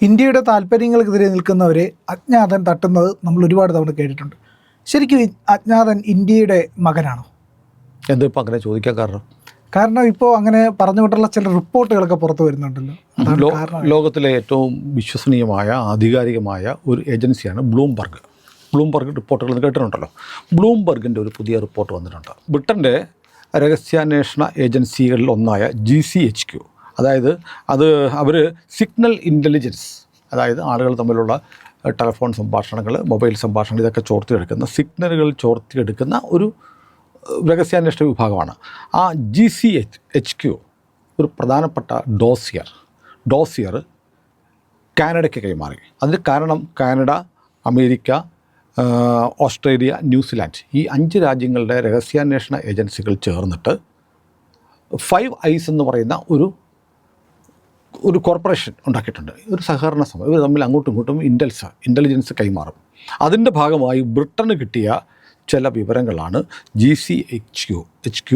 ഇന്ത്യയുടെ താല്പര്യങ്ങൾക്കെതിരെ നിൽക്കുന്നവരെ അജ്ഞാതൻ തട്ടുന്നത് നമ്മൾ ഒരുപാട് തവണ കേട്ടിട്ടുണ്ട്. ശരിക്കും അജ്ഞാതൻ ഇന്ത്യയുടെ മകനാണോ? എന്തിപ്പോൾ അങ്ങനെ ചോദിക്കാൻ കാരണം ഇപ്പോൾ അങ്ങനെ പറഞ്ഞുകൊണ്ടുള്ള ചില റിപ്പോർട്ടുകളൊക്കെ പുറത്തു വരുന്നുണ്ടല്ലോ. ലോകത്തിലെ ഏറ്റവും വിശ്വസനീയമായ ആധികാരികമായ ഒരു ഏജൻസിയാണ് ബ്ലൂംബർഗ് റിപ്പോർട്ടുകൾ കേട്ടിട്ടുണ്ടല്ലോ. ബ്ലൂംബർഗിൻ്റെ ഒരു പുതിയ റിപ്പോർട്ട് വന്നിട്ടുണ്ട്. ബ്രിട്ടൻ്റെ രഹസ്യാന്വേഷണ ഏജൻസികളിൽ ഒന്നായ GCHQ, അതായത് അവർ സിഗ്നൽ ഇൻ്റലിജൻസ്, അതായത് ആളുകൾ തമ്മിലുള്ള ടെലഫോൺ സംഭാഷണങ്ങൾ, മൊബൈൽ സംഭാഷണങ്ങൾ, ഇതൊക്കെ ചോർത്തിയെടുക്കുന്ന സിഗ്നലുകൾ ചോർത്തിയെടുക്കുന്ന ഒരു രഹസ്യാന്വേഷണ വിഭാഗമാണ്. ആ GCHQ ഒരു പ്രധാനപ്പെട്ട ഡോസിയർ കാനഡയ്ക്ക് കൈമാറി. അതിന് കാരണം കാനഡ, അമേരിക്ക, ഓസ്ട്രേലിയ, ന്യൂസിലാൻഡ് ഈ 5 രാജ്യങ്ങളുടെ രഹസ്യാന്വേഷണ ഏജൻസികൾ ചേർന്നിട്ട് 5 Eyes എന്ന് പറയുന്ന ഒരു കോർപ്പറേഷൻ ഉണ്ടാക്കിയിട്ടുണ്ട്. ഒരു സഹകരണ സമയം. ഇവർ തമ്മിൽ അങ്ങോട്ടും ഇങ്ങോട്ടും ഇൻ്റലിജൻസ് കൈമാറും. അതിൻ്റെ ഭാഗമായി ബ്രിട്ടന് കിട്ടിയ ചില വിവരങ്ങളാണ് GCHQ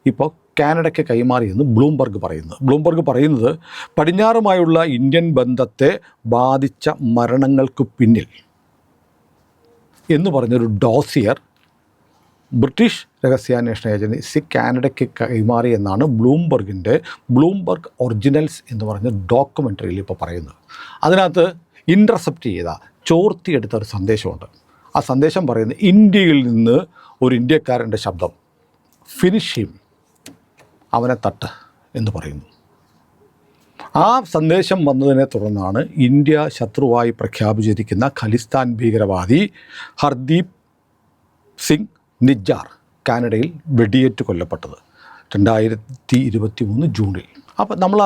ഇപ്പോൾ കാനഡയ്ക്ക് കൈമാറിയെന്ന് ബ്ലൂംബർഗ് പറയുന്നത് പടിഞ്ഞാറുമായുള്ള ഇന്ത്യൻ ബന്ധത്തെ ബാധിച്ച മരണങ്ങൾക്ക് പിന്നിൽ എന്ന് പറഞ്ഞൊരു ഡോസിയർ ബ്രിട്ടീഷ് രഹസ്യാന്വേഷണ ഏജൻസി കാനഡയ്ക്ക് കൈമാറി എന്നാണ് ബ്ലൂംബർഗ് ഒറിജിനൽസ് എന്ന് പറഞ്ഞ ഡോക്യുമെൻ്ററിയിൽ ഇപ്പോൾ പറയുന്നത്. അതിനകത്ത് ഇൻ്റർസെപ്റ്റ് ചെയ്ത ചോർത്തിയെടുത്ത ഒരു സന്ദേശമുണ്ട്. ആ സന്ദേശം പറയുന്നത് ഇന്ത്യയിൽ നിന്ന് ഒരു ഇന്ത്യക്കാരൻ്റെ ശബ്ദം, ഫിനിഷ് ഹിം, അവനെ തട്ട് എന്ന് പറയുന്നു. ആ സന്ദേശം വന്നതിനെ തുടർന്നാണ് ഇന്ത്യ ശത്രുവായി പ്രഖ്യാപിച്ചിരിക്കുന്ന ഖലിസ്ഥാൻ ഭീകരവാദി ഹർദീപ് സിംഗ് നിജ്ജാർ കാനഡയിൽ വെടിയേറ്റ് കൊല്ലപ്പെട്ടത് 2023 ജൂണിൽ. അപ്പോൾ നമ്മൾ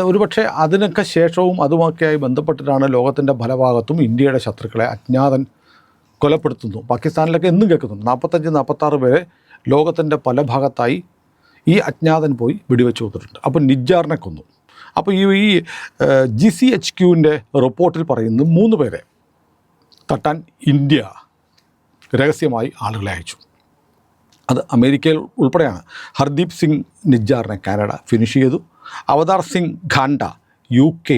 ഒരുപക്ഷെ അതിനൊക്കെ ശേഷവും അതുമൊക്കെയായി ബന്ധപ്പെട്ടിട്ടാണ് ലോകത്തിൻ്റെ പല ഭാഗത്തും ഇന്ത്യയുടെ ശത്രുക്കളെ അജ്ഞാതൻ കൊലപ്പെടുത്തുന്നു. പാകിസ്ഥാനിലൊക്കെ എന്നും കേൾക്കുന്നുണ്ട്. 45-46 പേരെ ലോകത്തിൻ്റെ പല ഭാഗത്തായി ഈ അജ്ഞാതൻ പോയി വെടിവെച്ച് കൊടുത്തിട്ടുണ്ട്. അപ്പോൾ നിജ്ജാറിനെ കൊന്നു. അപ്പോൾ ഈ GCHQവിൻ്റെ റിപ്പോർട്ടിൽ പറയുന്നത് 3 പേരെ തട്ടാൻ ഇന്ത്യ രഹസ്യമായി ആളുകളെ അയച്ചു. അത് അമേരിക്കയിൽ ഉൾപ്പെടെയാണ്. ഹർദീപ് സിംഗ് നിജ്ജാറിനെ കാനഡ ഫിനിഷ് ചെയ്തു. അവതാർ സിംഗ് ഖാൻഡ UK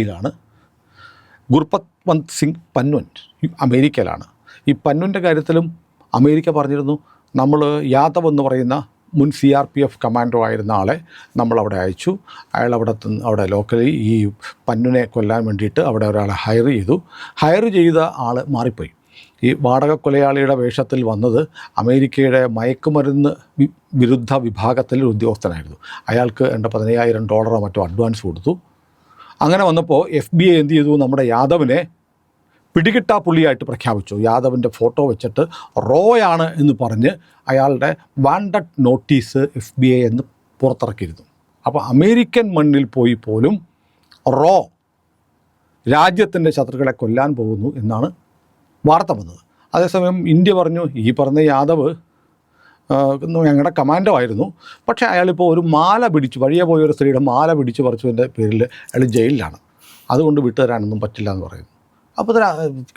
ഗുർപത്വന്ത് സിംഗ് പൻവൻ അമേരിക്കയിലാണ്. ഈ പൻവൻ്റെ കാര്യത്തിലും അമേരിക്ക പറഞ്ഞിരുന്നു, നമ്മൾ യാദവ് എന്ന് പറയുന്ന മുൻ CRPF കമാൻഡോ ആയിരുന്ന ആളെ നമ്മളവിടെ അയച്ചു. അയാൾ അവിടെ ലോക്കലി ഈ പന്നുനെ കൊല്ലാൻ വേണ്ടിയിട്ട് അവിടെ ഒരാളെ ഹയർ ചെയ്ത ആൾ മാറിപ്പോയി. ഈ വാടക കൊലയാളിയുടെ വേഷത്തിൽ വന്നത് അമേരിക്കയുടെ മയക്കുമരുന്ന് വിരുദ്ധ വിഭാഗത്തിലെ ഒരു ഉദ്യോഗസ്ഥനായിരുന്നു. അയാൾക്ക് $15,000 മറ്റോ അഡ്വാൻസ് കൊടുത്തു. അങ്ങനെ വന്നപ്പോൾ FBI എന്ത് ചെയ്തു, നമ്മുടെ യാദവിനെ പിടികിട്ടാ പുള്ളിയായിട്ട് പ്രഖ്യാപിച്ചു. യാദവിൻ്റെ ഫോട്ടോ വെച്ചിട്ട് റോയാണ് എന്ന് പറഞ്ഞ് അയാളുടെ വാണ്ടഡ് നോട്ടീസ് FBI എന്ന് പുറത്തിറക്കിയിരുന്നു. അപ്പോൾ അമേരിക്കൻ മണ്ണിൽ പോയി പോലും റോ രാജ്യത്തിൻ്റെ ശത്രുക്കളെ കൊല്ലാൻ പോകുന്നു എന്നാണ് വാർത്ത വന്നത്. അതേസമയം ഇന്ത്യ പറഞ്ഞു, ഈ പറഞ്ഞ യാദവ് ഞങ്ങളുടെ കമാൻഡോ ആയിരുന്നു, പക്ഷേ അയാളിപ്പോൾ ഒരു മാല വഴിയെ പോയ ഒരു സ്ത്രീയുടെ മാല പിടിച്ച് പറിച്ചതിൻ്റെ പേരിൽ അയാൾ ജയിലിലാണ്, അതുകൊണ്ട് വിട്ടുതരാനൊന്നും പറ്റില്ല എന്ന് പറയുന്നു. അപ്പോൾ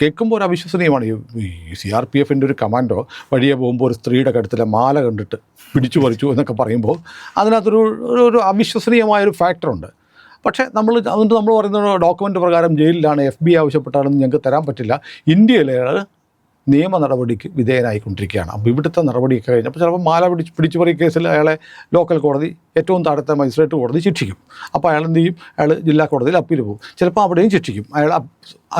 കേൾക്കുമ്പോൾ ഒരു അവിശ്വസനീയമാണ്. ഈ CRPFൻ്റെ ഒരു കമാൻഡോ വഴിയെ പോകുമ്പോൾ ഒരു സ്ത്രീയുടെ കഴുത്തിലെ മാല കണ്ടിട്ട് പിടിച്ചു പറിച്ചു എന്നൊക്കെ പറയുമ്പോൾ അതിനകത്തൊരു അവിശ്വസനീയമായൊരു ഫാക്ടറുണ്ട്. പക്ഷേ അതുകൊണ്ട് നമ്മൾ പറയുന്ന ഡോക്യുമെൻ്റ് പ്രകാരം ജയിലിലാണ്. FBI ആവശ്യപ്പെട്ടാലൊന്നും ഞങ്ങൾക്ക് തരാൻ പറ്റില്ല. ഇന്ത്യയിലെ നിയമ നടപടിക്ക് വിധേയനായിക്കൊണ്ടിരിക്കുകയാണ്. അപ്പോൾ ഇവിടുത്തെ നടപടിയൊക്കെ കഴിഞ്ഞപ്പോൾ ചിലപ്പോൾ മാല പിടിച്ചു പറി കേസിൽ അയാളെ ലോക്കൽ കോടതി, ഏറ്റവും താഴത്തെ മജിസ്ട്രേറ്റ് കോടതി ശിക്ഷിക്കും. അപ്പോൾ അയാൾ എന്ത് ചെയ്യും, അയാൾ ജില്ലാ കോടതിയിൽ അപ്പീൽ പോകും. ചിലപ്പോൾ അവിടെയും ശിക്ഷിക്കും. അയാൾ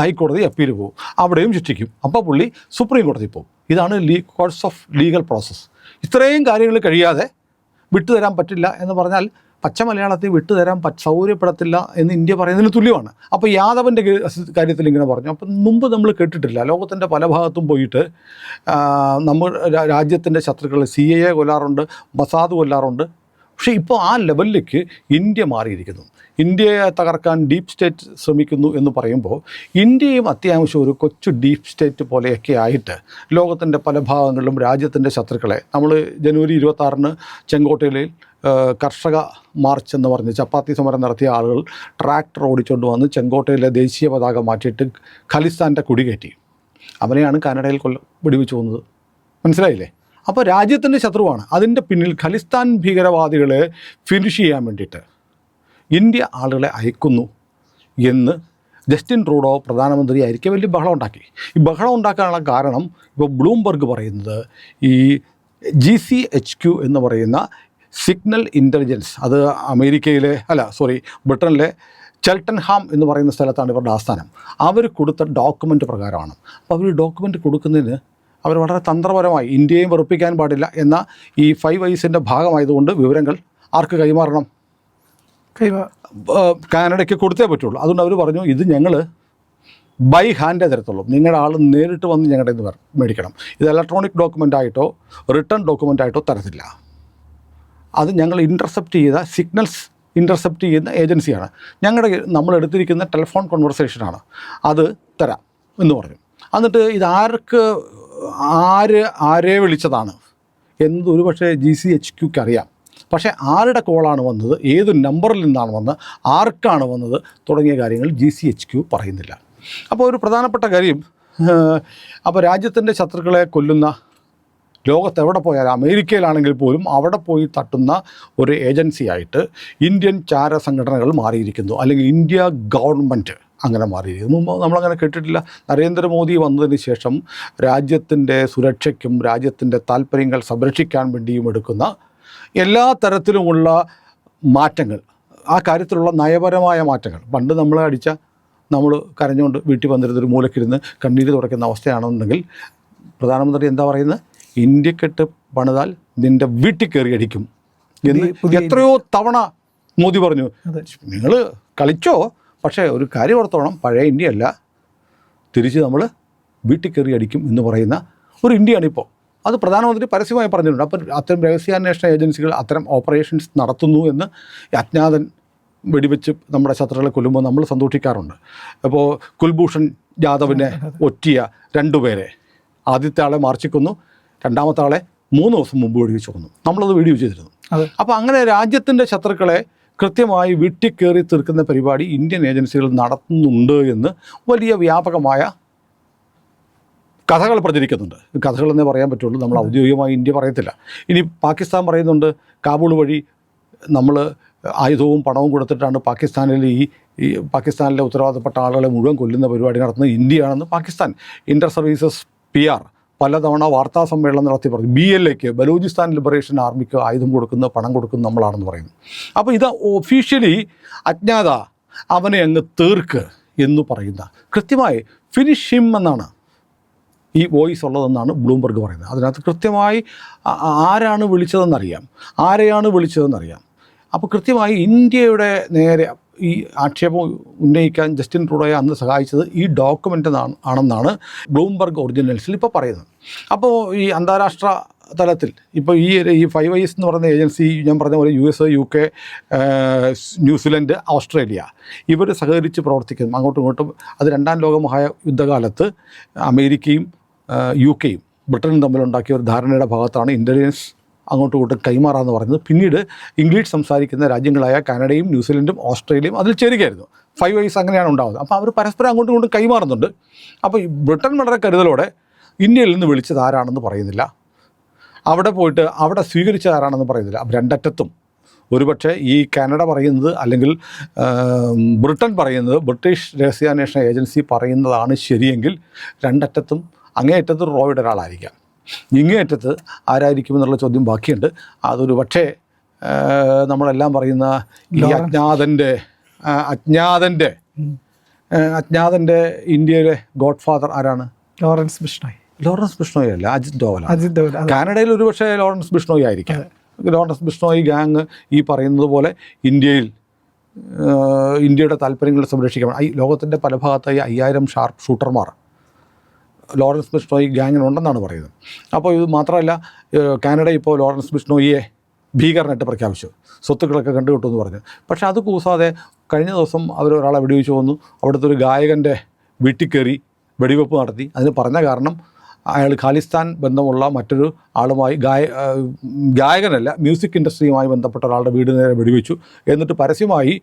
ഹൈക്കോടതി അപ്പീൽ പോകും, അവിടെയും ശിക്ഷിക്കും. അപ്പോൾ പുള്ളി സുപ്രീം കോടതി പോകും. ഇതാണ് കോഴ്സ് ഓഫ് ലീഗൽ പ്രോസസ്സ്. ഇത്രയും കാര്യങ്ങൾ കഴിയാതെ വിട്ടുതരാൻ പറ്റില്ല എന്ന് പറഞ്ഞാൽ പച്ച മലയാളത്തിൽ വിട്ടുതരാൻ സൗകര്യപ്പെടത്തില്ല എന്ന് ഇന്ത്യ പറയുന്നതിന് തുല്യമാണ്. അപ്പോൾ യാദവൻ്റെ കാര്യത്തിൽ ഇങ്ങനെ പറഞ്ഞു. അപ്പം മുമ്പ് നമ്മൾ കേട്ടിട്ടില്ല, ലോകത്തിൻ്റെ പല ഭാഗത്തും പോയിട്ട് നമ്മൾ രാജ്യത്തിൻ്റെ ശത്രുക്കൾ CIA കൊല്ലാറുണ്ട്, മൊസാദ് കൊല്ലാറുണ്ട്. പക്ഷേ ഇപ്പോൾ ആ ലെവലിലേക്ക് ഇന്ത്യ മാറിയിരിക്കുന്നു. ഇന്ത്യയെ തകർക്കാൻ ഡീപ്പ് സ്റ്റേറ്റ് ശ്രമിക്കുന്നു എന്ന് പറയുമ്പോൾ ഇന്ത്യയും അത്യാവശ്യം ഒരു കൊച്ചു ഡീപ്പ് സ്റ്റേറ്റ് പോലെയൊക്കെ ആയിട്ട് ലോകത്തിൻ്റെ പല ഭാഗങ്ങളിലും രാജ്യത്തിൻ്റെ ശത്രുക്കളെ നമ്മൾ ജനുവരി 26-ന് ചെങ്കോട്ടയിൽ കർഷക മാർച്ച് എന്ന് പറഞ്ഞ് ചപ്പാത്തി സമരം നടത്തിയ ആളുകൾ ട്രാക്ടർ ഓടിച്ചുകൊണ്ട് വന്ന് ചെങ്കോട്ടയിലെ ദേശീയ പതാക മാറ്റിയിട്ട് ഖലിസ്ഥാൻ്റെ കുടി കയറ്റി. അവനെയാണ് കാനഡയിൽ വെടിവെച്ച് പോകുന്നത്. മനസ്സിലായില്ലേ? അപ്പോൾ രാജ്യത്തിൻ്റെ ശത്രുവാണ്. അതിൻ്റെ പിന്നിൽ ഖലിസ്ഥാൻ ഭീകരവാദികളെ ഫിനിഷ് ചെയ്യാൻ വേണ്ടിയിട്ട് ഇന്ത്യ ആളുകളെ അയക്കുന്നു എന്ന് ജസ്റ്റിൻ ട്രൂഡോ പ്രധാനമന്ത്രിയായിരിക്കും വലിയ ബഹളം ഉണ്ടാക്കി. ഈ ബഹളം ഉണ്ടാക്കാനുള്ള കാരണം ഇപ്പോൾ ബ്ലൂംബർഗ് പറയുന്നത് ഈ GCHQ എന്ന് പറയുന്ന സിഗ്നൽ ഇൻ്റലിജൻസ്, അത് ബ്രിട്ടനിലെ ചെൽട്ടൻഹാം എന്ന് പറയുന്ന സ്ഥലത്താണ് ഇവരുടെ ആസ്ഥാനം. അവർ കൊടുത്ത ഡോക്യുമെൻ്റ് പ്രകാരമാണ്. അപ്പോൾ അവർ ഡോക്യുമെൻ്റ് കൊടുക്കുന്നതിന് അവർ വളരെ തന്ത്രപരമായി ഇന്ത്യയും വെറുപ്പിക്കാൻ പാടില്ല എന്ന ഈ 5 Eyesൻ്റെ ഭാഗമായതുകൊണ്ട് വിവരങ്ങൾ ആർക്ക് കൈമാറണം? കാനഡയ്ക്ക് കൊടുത്തേ പറ്റുള്ളൂ. അതുകൊണ്ട് അവർ പറഞ്ഞു ഇത് ഞങ്ങൾ ബൈ ഹാൻഡേ തരത്തുള്ളൂ, നിങ്ങളുടെ ആൾ നേരിട്ട് വന്ന് ഞങ്ങളുടെ ഇത് മേടിക്കണം. ഇത് ഇലക്ട്രോണിക് ഡോക്യുമെൻ്റ് ആയിട്ടോ റിട്ടേൺ ഡോക്യുമെൻ്റ് ആയിട്ടോ തരത്തില്ല. അത് ഞങ്ങൾ സിഗ്നൽസ് ഇൻ്റർസെപ്റ്റ് ചെയ്യുന്ന ഏജൻസിയാണ്, നമ്മൾ എടുത്തിരിക്കുന്ന ടെലിഫോൺ കോൺവെർസേഷനാണ്, അത് തരാം എന്ന് പറഞ്ഞു. എന്നിട്ട് ഇത് ആരെ വിളിച്ചതാണ് എന്നത് ഒരുപക്ഷെ GCHQക്ക് അറിയാം. പക്ഷേ ആരുടെ കോളാണ് വന്നത്, ഏത് നമ്പറിൽ നിന്നാണ് വന്നത്, ആർക്കാണ് വന്നത് തുടങ്ങിയ കാര്യങ്ങൾ GCHQ പറയുന്നില്ല. അപ്പോൾ ഒരു പ്രധാനപ്പെട്ട കാര്യം, അപ്പോൾ രാജ്യത്തിൻ്റെ ശത്രുക്കളെ കൊല്ലുന്ന, ലോകത്ത് എവിടെ പോയാലും അമേരിക്കയിലാണെങ്കിൽ പോലും അവിടെ പോയി തട്ടുന്ന ഒരു ഏജൻസിയായിട്ട് ഇന്ത്യൻ ചാര സംഘടനകൾ മാറിയിരിക്കുന്നു, അല്ലെങ്കിൽ ഇന്ത്യ ഗവൺമെൻറ് അങ്ങനെ മാറിയിരിക്കുന്നു. മുമ്പ് നമ്മളങ്ങനെ കേട്ടിട്ടില്ല. നരേന്ദ്രമോദി വന്നതിന് ശേഷം രാജ്യത്തിൻ്റെ സുരക്ഷയ്ക്കും രാജ്യത്തിൻ്റെ താല്പര്യങ്ങൾ സംരക്ഷിക്കാൻ വേണ്ടിയും എടുക്കുന്ന എല്ലാ തരത്തിലുമുള്ള മാറ്റങ്ങൾ, ആ കാര്യത്തിലുള്ള നയപരമായ മാറ്റങ്ങൾ. പണ്ട് നമ്മളെ നമ്മൾ കരഞ്ഞുകൊണ്ട് വീട്ടിൽ വന്നിരുന്നൊരു മൂലക്കിരുന്ന് കണ്ണീര് തുടയ്ക്കുന്ന അവസ്ഥയാണെന്നുണ്ടെങ്കിൽ പ്രധാനമന്ത്രി എന്താ പറയുന്നത്? ഇന്ത്യക്കെട്ട് പണിതാൽ നിൻ്റെ വീട്ടിൽ കയറി അടിക്കും എന്ന് എത്രയോ തവണ മോദി പറഞ്ഞു. നിങ്ങൾ കളിച്ചോ, പക്ഷേ ഒരു കാര്യം ഓർത്തോണം, പഴയ ഇന്ത്യയല്ല, തിരിച്ച് നമ്മൾ വീട്ടിൽ കയറി അടിക്കും എന്ന് പറയുന്ന ഒരു ഇന്ത്യയാണിപ്പോൾ. അത് പ്രധാനമന്ത്രി പരസ്യമായി പറഞ്ഞിട്ടുണ്ട്. അപ്പം അത്തരം രഹസ്യാന്വേഷണ ഏജൻസികൾ അത്തരം ഓപ്പറേഷൻസ് നടത്തുന്നു എന്ന് അജ്ഞാതൻ വെടിവെച്ച് നമ്മുടെ ശത്രുക്കളെ കൊല്ലുമ്പോൾ നമ്മൾ സന്തോഷിക്കാറുണ്ട്. അപ്പോൾ കുൽഭൂഷൺ ജാദവിനെ ഒറ്റിയ 2 പേരെ, ആദ്യത്തെ ആളെ മാർച്ചിൽ കൊന്നു, രണ്ടാമത്തെ ആളെ 3 ദിവസം മുമ്പ് വെടിവെച്ച് കൊന്നു. നമ്മളത് വീഡിയോ ചെയ്തിരുന്നു. അപ്പോൾ അങ്ങനെ രാജ്യത്തിൻ്റെ ശത്രുക്കളെ കൃത്യമായി വീട്ടിൽ കയറി തീർക്കുന്ന പരിപാടി ഇന്ത്യൻ ഏജൻസികൾ നടത്തുന്നുണ്ട് എന്ന് വലിയ വ്യാപകമായ കഥകൾ പ്രചരിക്കുന്നുണ്ട്. കഥകളെന്നേ പറയാൻ പറ്റുള്ളൂ, നമ്മൾ ഔദ്യോഗികമായി ഇന്ത്യ പറയത്തില്ല. ഇനി പാകിസ്ഥാൻ പറയുന്നുണ്ട് കാബൂൾ വഴി നമ്മൾ ആയുധവും പണവും കൊടുത്തിട്ടാണ് പാകിസ്ഥാനിലെ ഉത്തരവാദപ്പെട്ട ആളുകളെ മുഴുവൻ കൊല്ലുന്ന പരിപാടി നടത്തുന്നത് ഇന്ത്യയാണെന്ന് പാകിസ്ഥാൻ ഇൻ്റർ സർവീസസ് PR പലതവണ വാർത്താ സമ്മേളനം നടത്തി പറഞ്ഞു. BLAക്ക്, ബലൂചിസ്ഥാൻ ലിബറേഷൻ ആർമിക്ക് ആയുധം കൊടുക്കുന്ന പണം കൊടുക്കുന്ന നമ്മളാണെന്ന് പറയുന്നു. അപ്പോൾ ഇത് ഒഫീഷ്യലി അജ്ഞാത അവനെ അങ്ങ് തീർക്ക് എന്ന് പറയുന്ന, കൃത്യമായി ഫിനിഷ് ഹിം എന്നാണ് ഈ വോയിസ് ഉള്ളതെന്നാണ് ബ്ലൂംബർഗ് പറയുന്നത്. അതിനകത്ത് കൃത്യമായി ആരാണ് വിളിച്ചതെന്നറിയാം. അപ്പോൾ കൃത്യമായി ഇന്ത്യയുടെ നേരെ ഈ ആക്ഷേപം ഉന്നയിക്കാൻ ജസ്റ്റിൻ ട്രൂഡോയെ അന്ന് സഹായിച്ചത് ഈ ഡോക്യുമെൻ്റ് ആണെന്നാണ് ബ്ലൂംബർഗ് ഒറിജിനൽസിൽ ഇപ്പോൾ പറയുന്നത്. അപ്പോൾ ഈ അന്താരാഷ്ട്ര തലത്തിൽ ഇപ്പോൾ ഈ 5 Eyes എന്ന് പറയുന്ന ഏജൻസി, ഞാൻ പറഞ്ഞ പോലെ US, UK, ന്യൂസിലൻഡ്, ഓസ്ട്രേലിയ ഇവർ സഹകരിച്ച് പ്രവർത്തിക്കുന്നു അങ്ങോട്ടും ഇങ്ങോട്ടും. അത് 2ാം ലോക മഹായുദ്ധകാലത്ത് അമേരിക്കയും UK-യും ബ്രിട്ടനും തമ്മിലുണ്ടാക്കിയ ഒരു ധാരണയുടെ ഭാഗത്താണ് ഇൻ്റലിജൻസ് അങ്ങോട്ടും ഇങ്ങോട്ടും കൈമാറാമെന്ന് പറയുന്നത്. പിന്നീട് ഇംഗ്ലീഷ് സംസാരിക്കുന്ന രാജ്യങ്ങളായ കാനഡയും ന്യൂസിലൻഡും ഓസ്ട്രേലിയയും അതിൽ ചേരുകയായിരുന്നു. 5 Eyes അങ്ങനെയാണ് ഉണ്ടാകുന്നത്. അപ്പോൾ അവർ പരസ്പരം അങ്ങോട്ടും ഇങ്ങോട്ടും കൈമാറുന്നുണ്ട്. അപ്പോൾ ഈ ബ്രിട്ടൻ വളരെ കരുതലോടെ ഇന്ത്യയിൽ നിന്ന് വിളിച്ചത് ആരാണെന്ന് പറയുന്നില്ല, അവിടെ പോയിട്ട് അവിടെ സ്വീകരിച്ചത് ആരാണെന്ന് പറയുന്നില്ല. അപ്പോൾ രണ്ടറ്റത്തും ഒരുപക്ഷെ ഈ കാനഡ പറയുന്നത് അല്ലെങ്കിൽ ബ്രിട്ടൻ പറയുന്നത്, ബ്രിട്ടീഷ് രഹസ്യാന്വേഷണ ഏജൻസി പറയുന്നതാണ് ശരിയെങ്കിൽ രണ്ടറ്റത്തും അങ്ങേയറ്റത്ത് റോയുടെ ഒരാളായിരിക്കാം, ഇങ്ങേയറ്റത്ത് ആരായിരിക്കുമെന്നുള്ള ചോദ്യം ബാക്കിയുണ്ട്. അതൊരു പക്ഷേ നമ്മളെല്ലാം പറയുന്ന ഈ അജ്ഞാതൻ്റെ ഇന്ത്യയിലെ ഗോഡ് ഫാദർ ആരാണ്? ലോറൻസ് ബിഷ്ണോയി അല്ല, അജിത് ഡോവൽ. കാനഡയിൽ ഒരുപക്ഷെ ലോറൻസ് ബിഷ്ണോയി ആയിരിക്കാം. ലോറൻസ് ബിഷ്ണോയി ഗാങ് ഈ പറയുന്നത് പോലെ ഇന്ത്യയുടെ താല്പര്യങ്ങൾ സംരക്ഷിക്കണം. ലോകത്തിൻ്റെ പല ഭാഗത്തായി 5000 ഷാർപ്പ് ഷൂട്ടർമാർ ലോറൻസ് ബിഷ്ണോയി ഗാങ്ങിനുണ്ടെന്നാണ് പറയുന്നത്. അപ്പോൾ ഇത് മാത്രമല്ല, കാനഡ ഇപ്പോൾ ലോറൻസ് ബിഷ്ണോയിയെ ഭീകരനായിട്ട് പ്രഖ്യാപിച്ചു, സ്വത്തുക്കളൊക്കെ കണ്ടുകിട്ടുമെന്ന് പറഞ്ഞു. പക്ഷേ അത് കൂസാതെ കഴിഞ്ഞ ദിവസം അവരൊരാളെ വെടിവെച്ച് കൊന്നു. അവിടുത്തെ ഒരു ഗായകൻ്റെ വീട്ടിൽ കയറി വെടിവെപ്പ് നടത്തി. അതിന് പറഞ്ഞ കാരണം അയാൾ ഖാലിസ്ഥാൻ ബന്ധമുള്ള മറ്റൊരു ആളുമായി, ഗായകനല്ല, മ്യൂസിക് ഇൻഡസ്ട്രിയുമായി ബന്ധപ്പെട്ട ഒരാളുടെ വീട് നേരെ വെടിവെച്ചു. എന്നിട്ട് പരസ്യമായി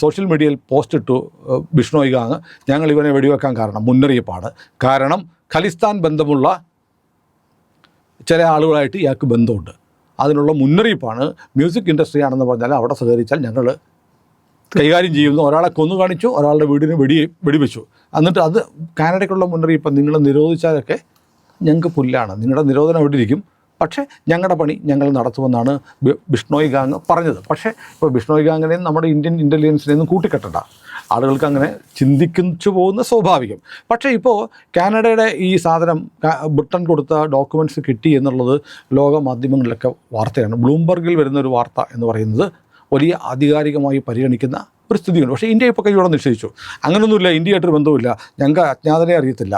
സോഷ്യൽ മീഡിയയിൽ പോസ്റ്റ് ഇട്ടു ബിഷ്ണോയി ഗാങ്, ഞങ്ങൾ ഇവനെ വെടിവെക്കാൻ മുന്നറിയിപ്പാണ്, കാരണം ഖലിസ്ഥാൻ ബന്ധമുള്ള ചില ആളുകളായിട്ട് ഇയാൾക്ക് ബന്ധമുണ്ട്, അതിനുള്ള മുന്നറിയിപ്പാണ്. മ്യൂസിക് ഇൻഡസ്ട്രി ആണെന്ന് പറഞ്ഞാൽ അവിടെ സഹകരിച്ചാൽ ഞങ്ങൾ കൈകാര്യം ചെയ്യുന്നു. ഒരാളെ കൊന്നു കാണിച്ചു, ഒരാളുടെ വീടിന് വെടിവെച്ചു. എന്നിട്ട് അത് കാനഡയ്ക്കുള്ള മുന്നറിയിപ്പ്, നിങ്ങൾ നിരോധിച്ചാലൊക്കെ ഞങ്ങൾക്ക് പുല്ലാണ്, നിങ്ങളുടെ നിരോധനം അവിടെ ഇരിക്കും, പക്ഷേ ഞങ്ങളുടെ പണി ഞങ്ങൾ നടത്തുമെന്നാണ് ബിഷ്ണോയ് ഗാങ് പറഞ്ഞത്. പക്ഷേ ഇപ്പോൾ ബിഷ്ണോയ് ഗാങ്ങിനെയും നമ്മുടെ ഇന്ത്യൻ ഇൻ്റലിജൻസിനെയൊന്നും കൂട്ടിക്കെട്ടണ്ട, ആളുകൾക്ക് അങ്ങനെ ചിന്തിച്ചു പോകുന്ന സ്വാഭാവികം. പക്ഷേ ഇപ്പോൾ കാനഡയുടെ ഈ സാധനം ബ്രിട്ടൻ കൊടുത്ത ഡോക്യുമെൻറ്റ്സ് കിട്ടി എന്നുള്ളത് ലോക മാധ്യമങ്ങളിലൊക്കെ വാർത്തയാണ്. ബ്ലൂംബർഗിൽ വരുന്നൊരു വാർത്ത എന്ന് പറയുന്നത് വലിയ ആധികാരികമായി പരിഗണിക്കുന്ന ഒരു സ്ഥിതിയുണ്ട്. പക്ഷേ ഇന്ത്യ ഇപ്പോൾ കൈയോടെ നിശ്ചയിച്ചു, അങ്ങനെയൊന്നുമില്ല, ഇന്ത്യയായിട്ടൊരു ബന്ധവുമില്ല, ഞങ്ങൾക്ക് അജ്ഞാതനെ അറിയത്തില്ല,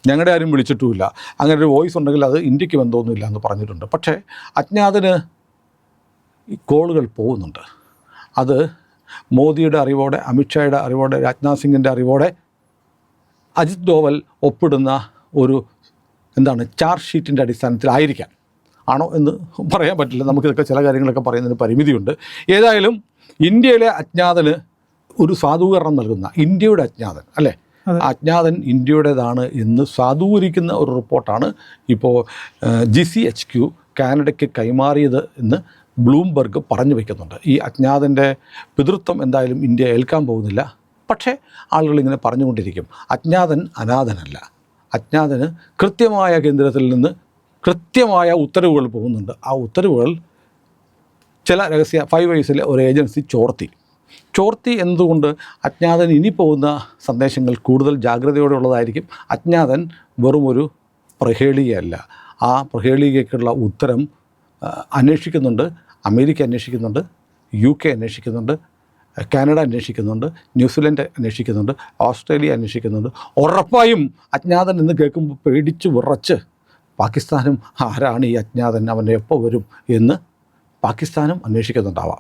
ഞങ്ങളുടെ ആരും വിളിച്ചിട്ടുമില്ല, അങ്ങനെ ഒരു വോയിസ് ഉണ്ടെങ്കിൽ അത് ഇന്ത്യക്ക് ബന്ധമൊന്നുമില്ല എന്ന് പറഞ്ഞിട്ടുണ്ട്. പക്ഷേ അജ്ഞാതന് ഈ കോളുകൾ പോകുന്നുണ്ട്. അത് മോദിയുടെ അറിവോടെ, അമിത്ഷായുടെ അറിവോടെ, രാജ്നാഥ് സിംഗിൻ്റെ അറിവോടെ അജിത് ഡോവൽ ഒപ്പിടുന്ന ഒരു ചാർജ് ഷീറ്റിൻ്റെ അടിസ്ഥാനത്തിലായിരിക്കാം. ആണോ എന്ന് പറയാൻ പറ്റില്ല, നമുക്കിതൊക്കെ ചില കാര്യങ്ങളൊക്കെ പറയുന്നതിന് പരിമിതിയുണ്ട്. ഏതായാലും ഇന്ത്യയിലെ അജ്ഞാതന് ഒരു സാധൂകരണം നൽകുന്ന, ഇന്ത്യയുടെ അജ്ഞാതൻ അല്ലേ, അജ്ഞാതൻ ഇന്ത്യയുടേതാണ് എന്ന് സാധൂകരിക്കുന്ന ഒരു റിപ്പോർട്ടാണ് ഇപ്പോൾ GCHQ കാനഡയ്ക്ക് കൈമാറിയത് എന്ന് ബ്ലൂംബർഗ് പറഞ്ഞു വയ്ക്കുന്നുണ്ട്. ഈ അജ്ഞാതൻ്റെ പിതൃത്വം എന്തായാലും ഇന്ത്യ ഏൽക്കാൻ പോകുന്നില്ല. പക്ഷേ ആളുകളിങ്ങനെ പറഞ്ഞുകൊണ്ടിരിക്കും, അജ്ഞാതൻ അനാഥനല്ല, അജ്ഞാതന് കൃത്യമായ കേന്ദ്രത്തിൽ നിന്ന് കൃത്യമായ ഉത്തരവുകൾ പോകുന്നുണ്ട്. ആ ഉത്തരവുകൾ ചില രഹസ്യ 5 വയസ്സിലെ ഒരു ഏജൻസി ചോർത്തി എന്തുകൊണ്ട് അജ്ഞാതൻ ഇനി പോകുന്ന സന്ദേശങ്ങൾ കൂടുതൽ ജാഗ്രതയോടെ ഉള്ളതായിരിക്കും. അജ്ഞാതൻ വെറുമൊരു പ്രഹേളികയല്ല. ആ പ്രഹേളികയ്ക്കുള്ള ഉത്തരം അന്വേഷിക്കുന്നുണ്ട്. അമേരിക്ക അന്വേഷിക്കുന്നുണ്ട്, UK അന്വേഷിക്കുന്നുണ്ട്, കാനഡ അന്വേഷിക്കുന്നുണ്ട്, ന്യൂസിലൻഡ് അന്വേഷിക്കുന്നുണ്ട്, ഓസ്ട്രേലിയ അന്വേഷിക്കുന്നുണ്ട്. ഉറപ്പായും അജ്ഞാതൻ എന്ന് കേൾക്കുമ്പോൾ പേടിച്ച് വിറച്ച് പാകിസ്ഥാനും ആരാണ് ഈ അജ്ഞാതൻ, അവൻ്റെ എപ്പോൾ വരും എന്ന് പാകിസ്ഥാനും അന്വേഷിക്കുന്നുണ്ടാവാം.